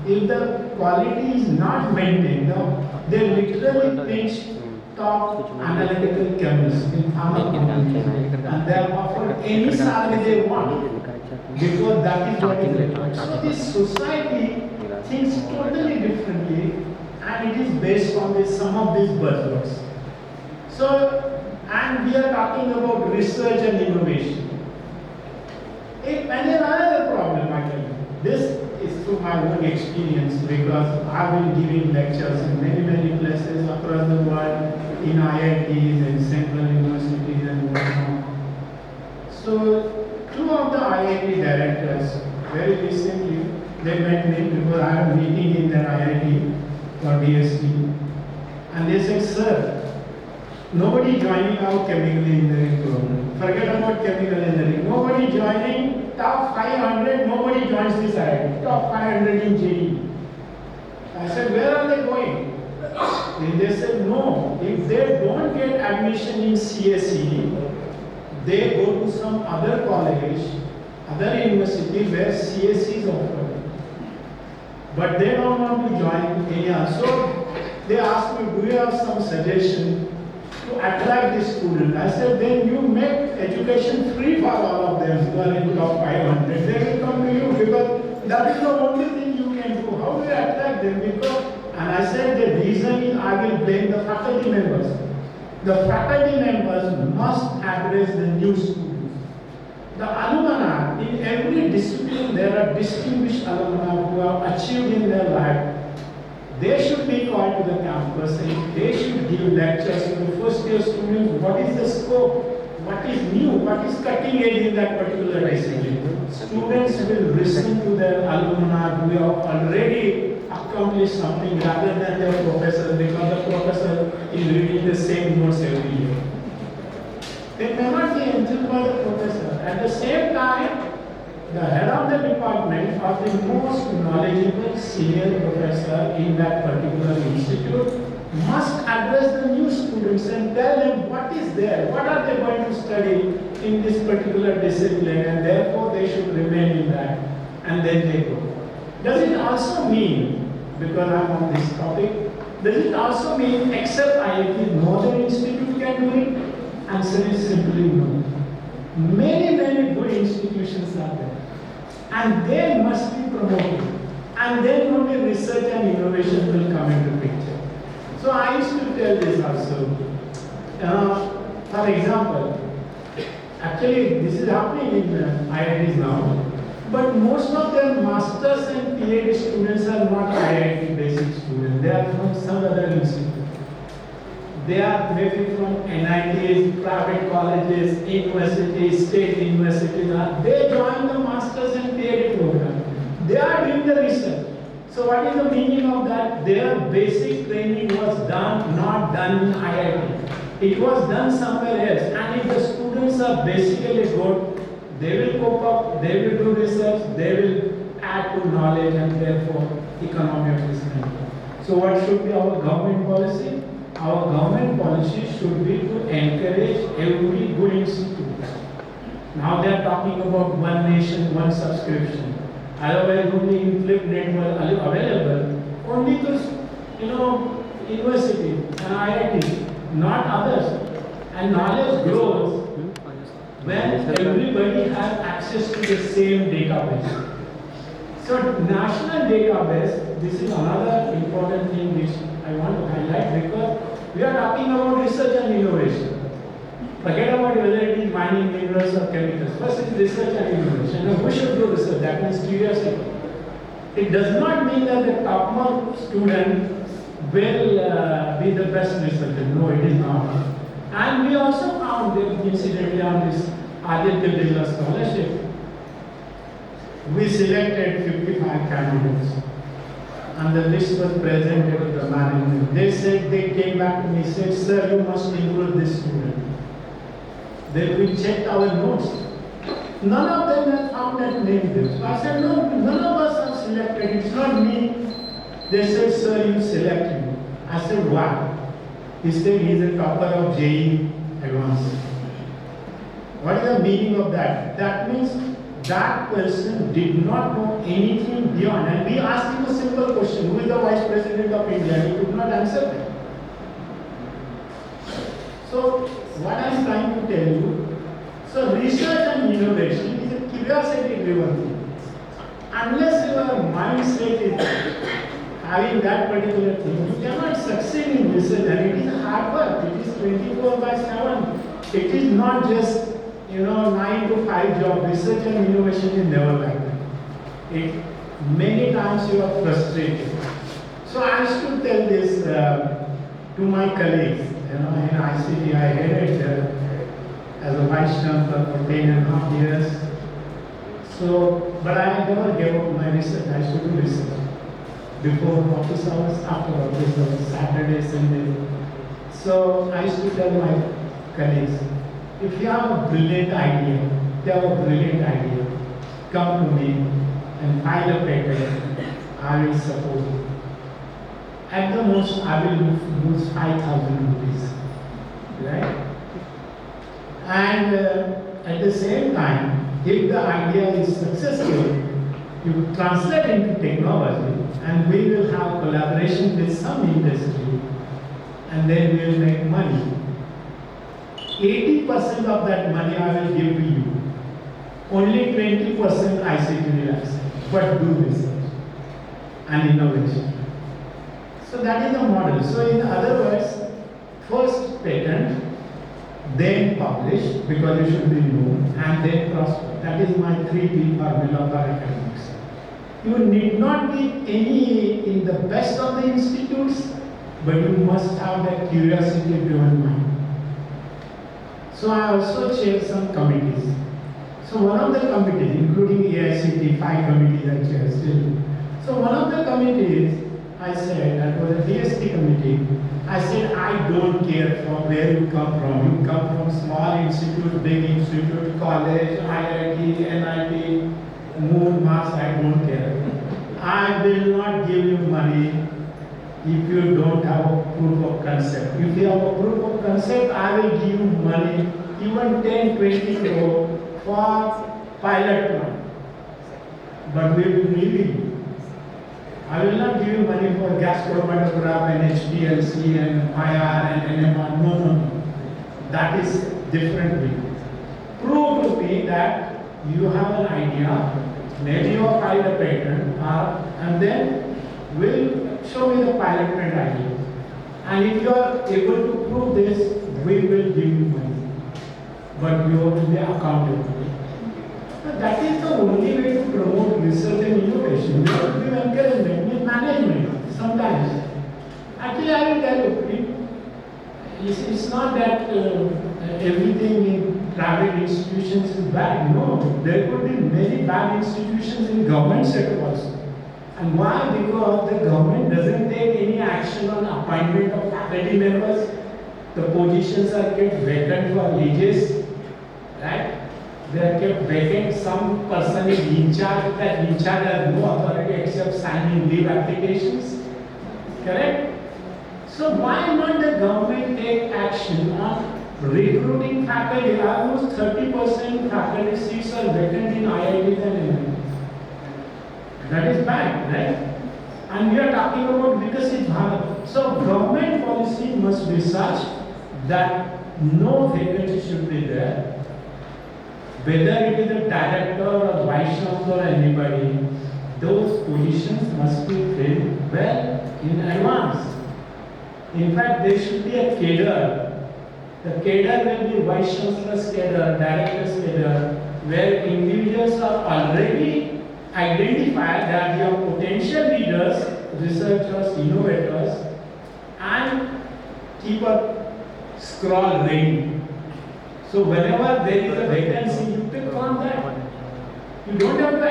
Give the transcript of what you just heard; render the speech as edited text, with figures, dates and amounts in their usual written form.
if the quality is not maintained, they literally pinch top analytical chemists in pharma companies and they are offered any salary they want because that is what is required. So this society thinks totally differently and it is based on this, some of these buzzwords. So, and we are talking about research and innovation. And another problem, I tell you, this is through my own experience because I've been giving lectures in many places across the world, in IITs and central universities and whatnot. So, two of the IIT directors, very recently, they met me because I had a meeting in their IIT for DST, and they said, sir, nobody joining our chemical engineering program. Forget about chemical engineering. Nobody joining top 500, nobody joins this IIT. Top 500 in JEE. I said, where are they going? And they said, no, if they don't get admission in CSE, they go to some other college, other university where CSE is offered. But they don't want to join any other. So they asked me, do you have some suggestion to attract the student? I said, then you make education free for all of them who are in top 500. They will come to you because that is the only thing you can do. How do you attract them? Because, and I said the reason is I will blame the faculty members. The faculty members must address the new students. The alumni, in every discipline there are distinguished alumni who have achieved in their life. They should be called to the campus and they should give lectures to the first year students. What is the scope? What is new? What is cutting edge in that particular discipline? Students will listen to their alumni who have already accomplished something rather than their professor because the professor is reading the same notes every year. They may not be enthused by the professor. At the same time, the head of the department or the most knowledgeable senior professor in that particular institute must address the new students and tell them what is there, what are they going to study in this particular discipline, and therefore they should remain in that, and then they go. Does it also mean, because I am on this topic, does it also mean except IIT, no other institute can do it? Answer is simply no. Many good institutions are there. And they must be promoted. And then only research and innovation will come into picture. So I used to tell this also. For example, actually this is happening in IITs now. But most of their masters and PhD students are not IIT basic students. They are from some other institute. They are maybe from NITs, private colleges, universities, state universities. They join the masters and PhD program. They are doing the research. So what is the meaning of that? Their basic training was not done in IIT. It was done somewhere else. And if the students are basically good, they will cope up, they will do research, they will add to knowledge and therefore economy of this country. So what should be our government policy? Our government policy should be to encourage every good institute. Now they are talking about one nation, one subscription. Otherwise, only in flip network available, only to university and IIT, not others. And knowledge grows when everybody has access to the same database. So national database, this is another important thing which I want to highlight because we are talking about research and innovation. Forget about whether it is mining, minerals or chemicals. First it is research and innovation. Now who should do research? That means curiosity. It does not mean that the topmost student will be the best researcher. No, it is not. And we also found that incidentally on this Aditya Birla scholarship, we selected 55 candidates. And the list was presented to the management. They came back to me and said, sir, you must include this student. Then we checked our notes. None of them had found that name. So I said, no, none of us have selected. It's not me. They said, sir, you selected me. I said, why? He said, he's a topper of JEE Advanced. What is the meaning of that? That means that person did not know anything beyond. And we asked him a simple Vice President of India, he could not answer that. So what I am trying to tell you, so research and innovation is a curiosity driven thing. Unless your mindset is having that particular thing, you cannot succeed in research, and it is hard work. It is 24/7. It is not just 9 to 5 job. Research and innovation is never like that. Many times you are frustrated. So I used to tell this to my colleagues. In ICT, I headed as a vice chancellor for 10.5 years. So, but I never gave up my research. I used to do research before office hours, after office hours, Saturday, Sunday. So I used to tell my colleagues, if you have a brilliant idea, come to me and file a patent. I will support you. At the most, I will lose 5,000 rupees, right? And at the same time, if the idea is successful, you translate into technology, and we will have collaboration with some industry, and then we will make money. 80% of that money I will give to you. Only 20% ICT will accept. But do research and innovation. So that is the model. So in other words, first patent, then publish, because you should be known, and then prosper. That is my 3P formula for academics. You need not be in the best of the institutes, but you must have that curiosity-driven mind. So I also chair some committees. So one of the committees, including AICT, 5 committees I chair still. So one of the committees, I said, that was a DST committee, I said, I don't care from where you come from. You come from small institute, big institute, college, IIT, NIT, moon, Mars, I don't care. I will not give you money if you don't have a proof of concept. If you have a proof of concept, I will give you money, even 10, 20 crore for pilot plant. But we will leave you. I will not give you money for gas chromatograph and HPLC and IR and NMR. No. That is different. Prove to me that you have an idea, maybe you have filed a patent, and then will show me the pilot plant idea. And if you are able to prove this, we will give you money. But you have to be accountable. But that is the only way to promote research and innovation. You have to give encouragement with management sometimes. Actually, I will tell you, it's not that everything in private institutions is bad. No, there could be many bad institutions in government sector also. And why? Because the government doesn't take any action on appointment of faculty members. The positions are kept vacant for ages, right? They are kept vacant. Some person is in charge, that in charge has no authority except signing leave applications. Correct? So why not the government take action on recruiting faculty? Almost 30% faculty seats are vacant in IITs and NITs. That is bad, right? And we are talking about Vikasit Bharat. So government policy must be such that no vacancy should be there. Whether it is a director or vice chancellor or anybody, those positions must be filled well in advance. In fact, there should be a cadre. The cadre will be vice chancellor's cadre, director's cadre, where individuals are already identified that they are potential leaders, researchers, innovators, and keep a scroll ready. So whenever there is a vacancy, you pick on that. You don't have to